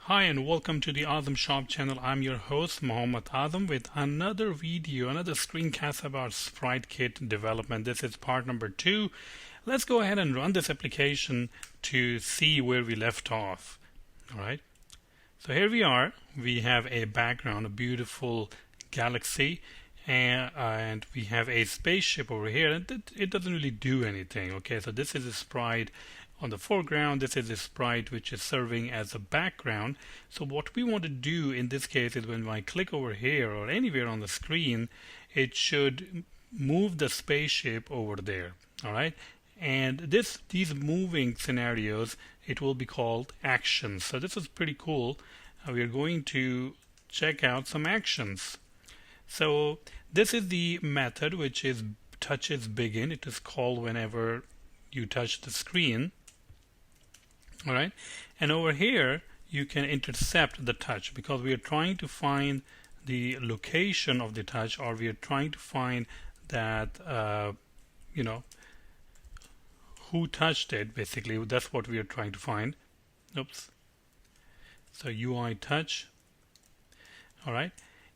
Hi and welcome to the Azam Shop channel. I'm your host Mohammad Azam with another video, another screencast about SpriteKit development. This is part number 2. Let's go ahead and run this application to see where we left off. Alright, so here we are. We have a background, a beautiful galaxy, and we have a spaceship over here, and it doesn't really do anything. Okay, so this is a sprite on the foreground. This is a sprite which is serving as a background. So what we want to do in this case is when I click over here or anywhere on the screen, it should move the spaceship over there. All right, and these moving scenarios, it will be called actions. So this is pretty cool. We are going to check out some actions. So this is the method which is touches begin. It is called whenever you touch the screen. All right, and over here you can intercept the touch because we are trying to find the location of the touch, or we are trying to find that who touched it. Basically, that's what we are trying to find. Oops. So UI touch. All right,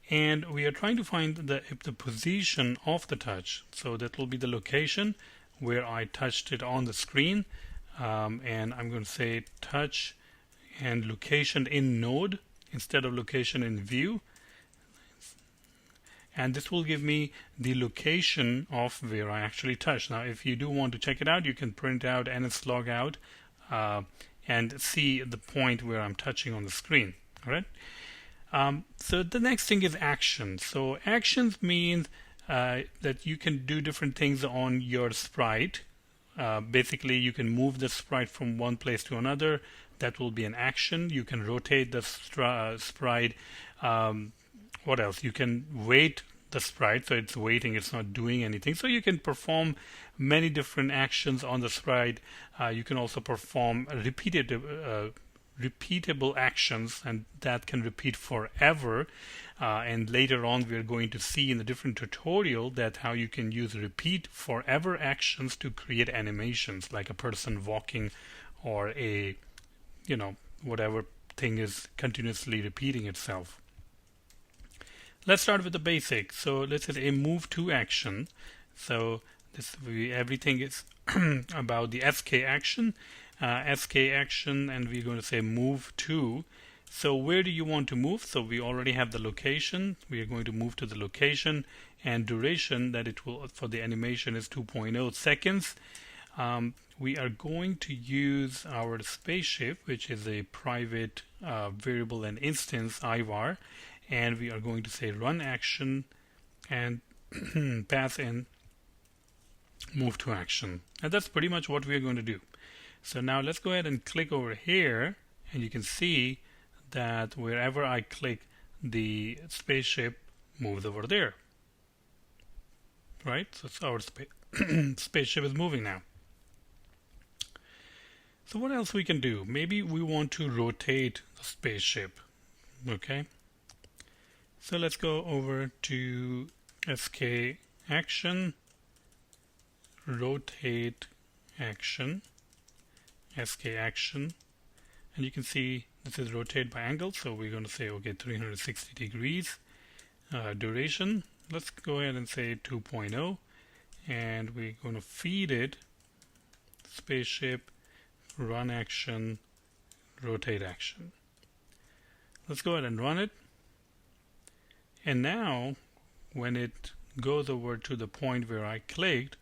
and we are trying to find the position of the touch. So that will be the location where I touched it on the screen. And I'm going to say touch and location in node instead of location in view, and this will give me the location of where I actually touched. Now if you do want to check it out, you can print out nslogout and see the point where I'm touching on the screen. All right. So the next thing is actions. So actions means that you can do different things on your sprite. Basically, you can move the sprite from one place to another. That will be an action. You can rotate the sprite. What else? You can wait the sprite, so it's waiting, it's not doing anything. So you can perform many different actions on the sprite. You can also perform repeatable actions, and that can repeat forever. And later on we are going to see in a different tutorial that how you can use repeat forever actions to create animations like a person walking or a whatever thing is continuously repeating itself. Let's start with the basics. So let's say a move to action. So everything is about the SK action, and we're going to say move to. So where do you want to move? So we already have the location. We are going to move to the location, and duration that it will for the animation is 2.0 seconds. We are going to use our spaceship, which is a private variable and instance IVAR, and we are going to say run action and pass in move to action. And that's pretty much what we are going to do. So now let's go ahead and click over here, and you can see that wherever I click, the spaceship moves over there. Right? So our spaceship is moving now. So what else we can do? Maybe we want to rotate the spaceship. Okay. So let's go over to SK action, rotate action, SK action, and you can see this is rotate by angle, so we're going to say okay 360 degrees. Duration, let's go ahead and say 2.0, and we're going to feed it spaceship, run action, rotate action. Let's go ahead and run it, and now when it goes over to the point where I clicked,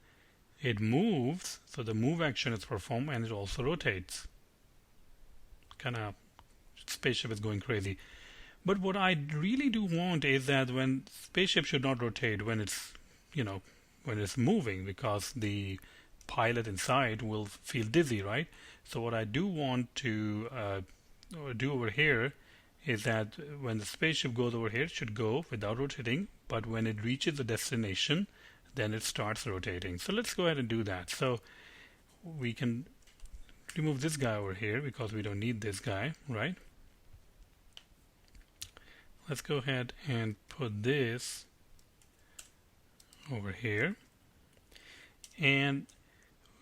it moves, so the move action is performed, and it also rotates. Kind of spaceship is going crazy. But what I really do want is that when spaceship should not rotate when it's when it's moving, because the pilot inside will feel dizzy, right? So what I do want to do over here is that when the spaceship goes over here, it should go without rotating, but when it reaches the destination, then it starts rotating. So let's go ahead and do that. So we can remove this guy over here because we don't need this guy, right? Let's go ahead and put this over here, and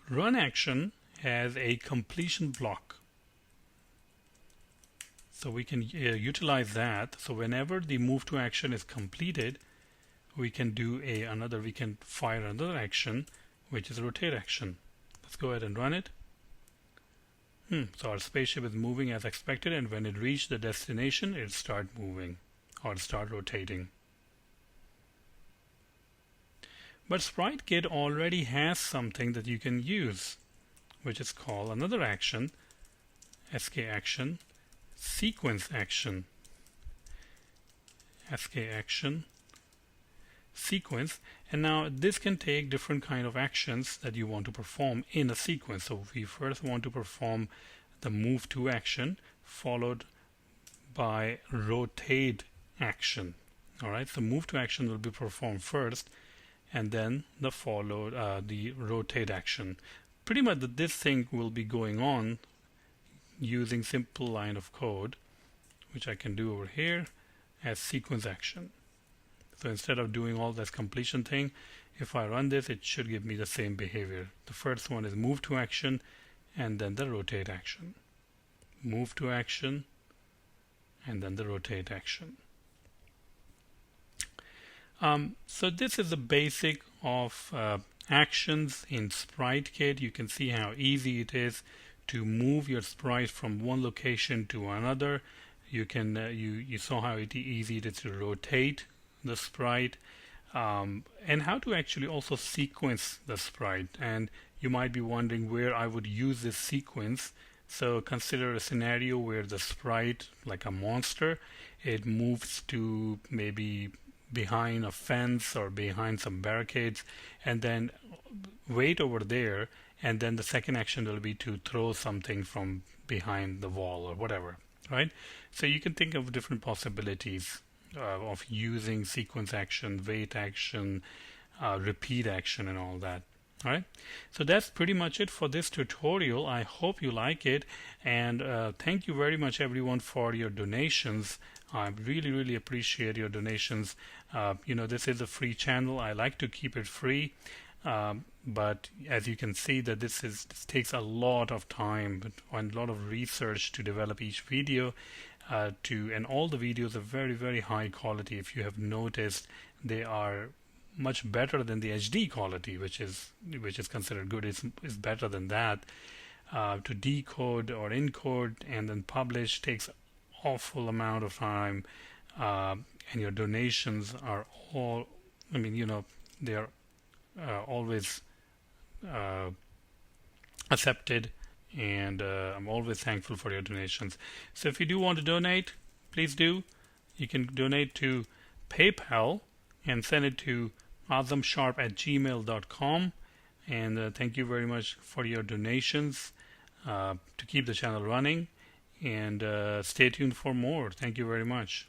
run action has a completion block. So we can utilize that. So whenever the move to action is completed, we can do we can fire another action, which is rotate action. Let's go ahead and run it. So our spaceship is moving as expected, and when it reaches the destination, it start moving or start rotating. But SpriteKit already has something that you can use, which is called another action, SK action, sequence action, SK action, sequence. And now this can take different kind of actions that you want to perform in a sequence. So we first want to perform the move to action followed by rotate action. All right, so move to action will be performed first, and then the rotate action. Pretty much this thing will be going on using simple line of code, which I can do over here as sequence action. So instead of doing all this completion thing, if I run this, it should give me the same behavior. The first one is move to action, and then the rotate action. Move to action, and then the rotate action. So this is the basic of actions in SpriteKit. You can see how easy it is to move your sprite from one location to another. You can you saw how easy it is to rotate the sprite, and how to actually also sequence the sprite. And you might be wondering where I would use this sequence. So consider a scenario where the sprite, like a monster, it moves to maybe behind a fence or behind some barricades, and then wait over there, and then the second action will be to throw something from behind the wall or whatever, right? So you can think of different possibilities of using sequence action, wait action, repeat action, and all that. All right, so that's pretty much it for this tutorial. I hope you like it, and thank you very much everyone for your donations. I really appreciate your donations. This is a free channel. I like to keep it free, but as you can see that this takes a lot of time and a lot of research to develop each video, and all the videos are very high quality. If you have noticed, they are much better than the HD quality, which is considered good. It's better than that. To decode or encode and then publish takes awful amount of time, and your donations are all, they are always accepted, and I'm always thankful for your donations. So if you do want to donate, please do. You can donate to PayPal and send it to azamsharp@gmail.com, and thank you very much for your donations to keep the channel running, and stay tuned for more. Thank you very much.